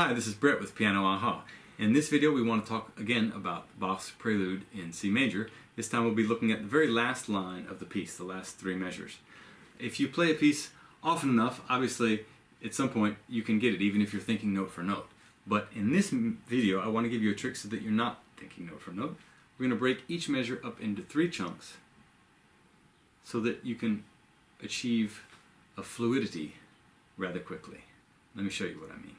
Hi, this is Brett with Piano Aha. In this video we want to talk again about Bach's Prelude in C major. This time we'll be looking at the very last line of the piece, the last three measures. If you play a piece often enough, obviously at some point you can get it even if you're thinking note for note. But in this video I want to give you a trick so that you're not thinking note for note. We're going to break each measure up into three chunks so that you can achieve a fluidity rather quickly. Let me show you what I mean.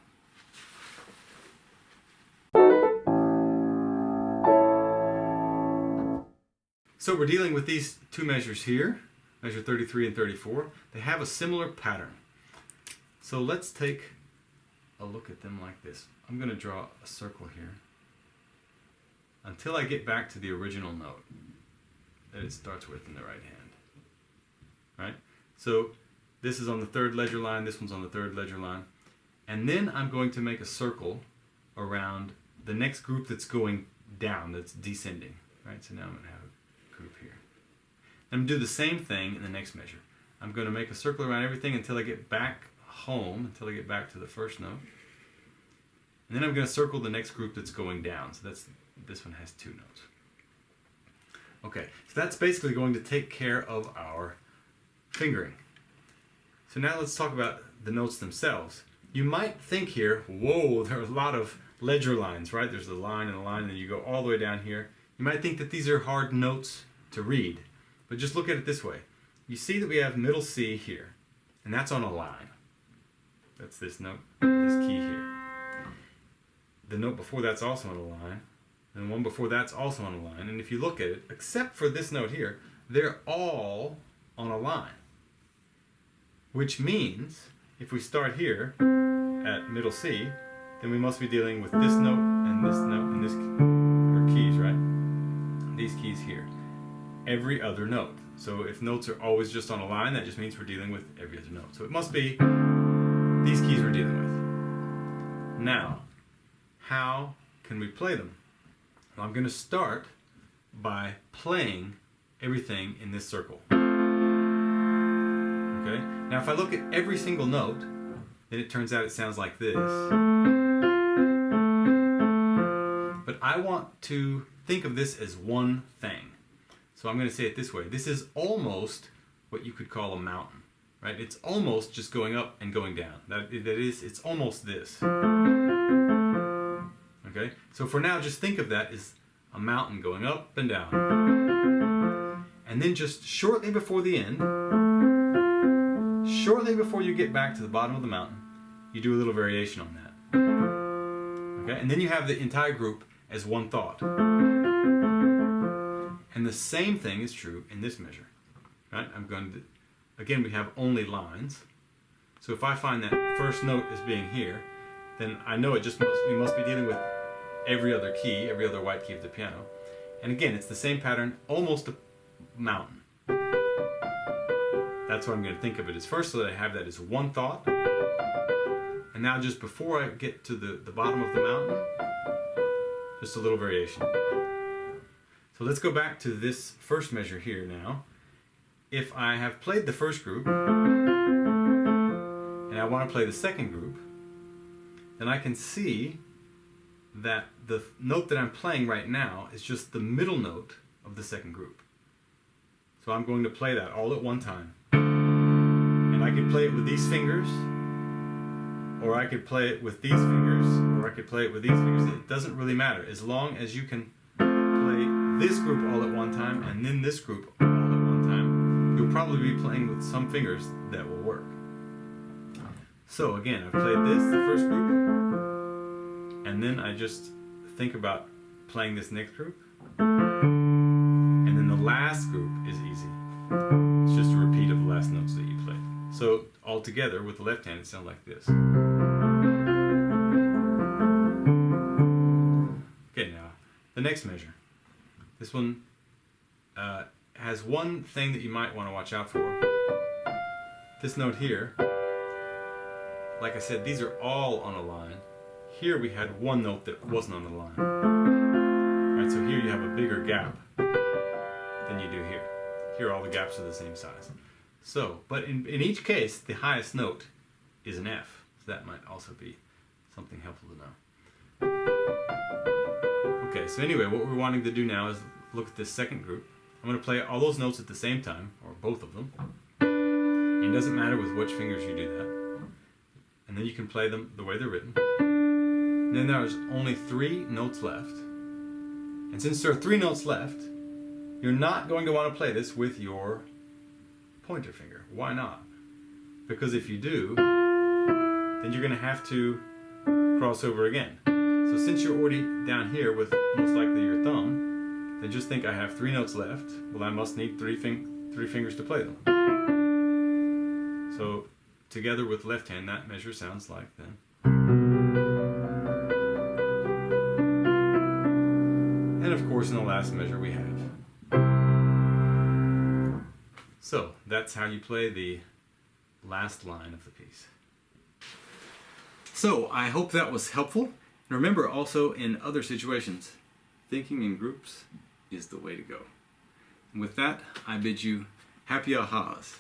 So we're dealing with these two measures here, measure 33 and 34. They have a similar pattern. So let's take a look at them like this. I'm going to draw a circle here until I get back to the original note that it starts with in the right hand. Right? So this is on the third ledger line, this one's on the third ledger line. And then I'm going to make a circle around the next group that's going down, that's descending. Right? So now I'm going to have a group here. I'm going to do the same thing in the next measure. I'm going to make a circle around everything until I get back home, until I get back to the first note. And then I'm going to circle the next group that's going down. So this one has two notes. Okay, so that's basically going to take care of our fingering. So now let's talk about the notes themselves. You might think here, whoa, there are a lot of ledger lines, right? There's a line and a line, and then you go all the way down here. You might think that these are hard notes to read, but just look at it this way. You see that we have middle C here, and that's on a line. That's this note, this key here. The note before that's also on a line, and the one before that's also on a line, and if you look at it, except for this note here, they're all on a line. Which means, if we start here at middle C, then we must be dealing with this note and this, or keys, right? These keys here. Every other note. So if notes are always just on a line, that just means we're dealing with every other note. So it must be these keys we're dealing with. Now, how can we play them? Well, I'm going to start by playing everything in this circle. Okay? Now if I look at every single note, then it turns out it sounds like this. But I want to think of this as one thing. So I'm going to say it this way. This is almost what you could call a mountain, right? It's almost just going up and going down. It's almost this. Okay? So for now, just think of that as a mountain going up and down. And then just shortly before the end, shortly before you get back to the bottom of the mountain, you do a little variation on that. Okay? And then you have the entire group as one thought. And the same thing is true in this measure. Right? I'm going to, again, we have only lines. So if I find that first note as being here, then I know we must be dealing with every other key, every other white key of the piano. And again, it's the same pattern, almost a mountain. That's what I'm going to think of it as first, so that I have that as one thought. And now just before I get to the bottom of the mountain, just a little variation. So let's go back to this first measure here now. If I have played the first group, and I want to play the second group, then I can see that the note that I'm playing right now is just the middle note of the second group. So I'm going to play that all at one time. And I could play it with these fingers, or I could play it with these fingers, or I could play it with these fingers. It doesn't really matter, as long as you can play this group all at one time and then this group all at one time. You'll probably be playing with some fingers that will work. So again, I've played this, the first group, and then I just think about playing this next group, and then the last group is easy. It's just a repeat of the last notes that you played. So all together with the left hand it sounds like this. Okay, now the next measure. This one has one thing that you might want to watch out for. This note here, like I said, these are all on a line. Here we had one note that wasn't on the line. Right, so here you have a bigger gap than you do here. Here all the gaps are the same size. So, but in each case, the highest note is an F. So that might also be something helpful to know. so anyway, what we're wanting to do now is look at this second group. I'm going to play all those notes at the same time, or both of them. And it doesn't matter with which fingers you do that. And then you can play them the way they're written. And then there's only 3 notes left. And since there are 3 notes left, you're not going to want to play this with your pointer finger. Why not? Because if you do, then you're going to have to cross over again. So since you're already down here with most likely your thumb, then just think I have 3 notes left. Well, I must need 3 fingers to play them. So together with left hand, that measure sounds like then. And of course in the last measure we have. So that's how you play the last line of the piece. So I hope that was helpful. And remember also in other situations, thinking in groups is the way to go. And with that, I bid you happy ahas.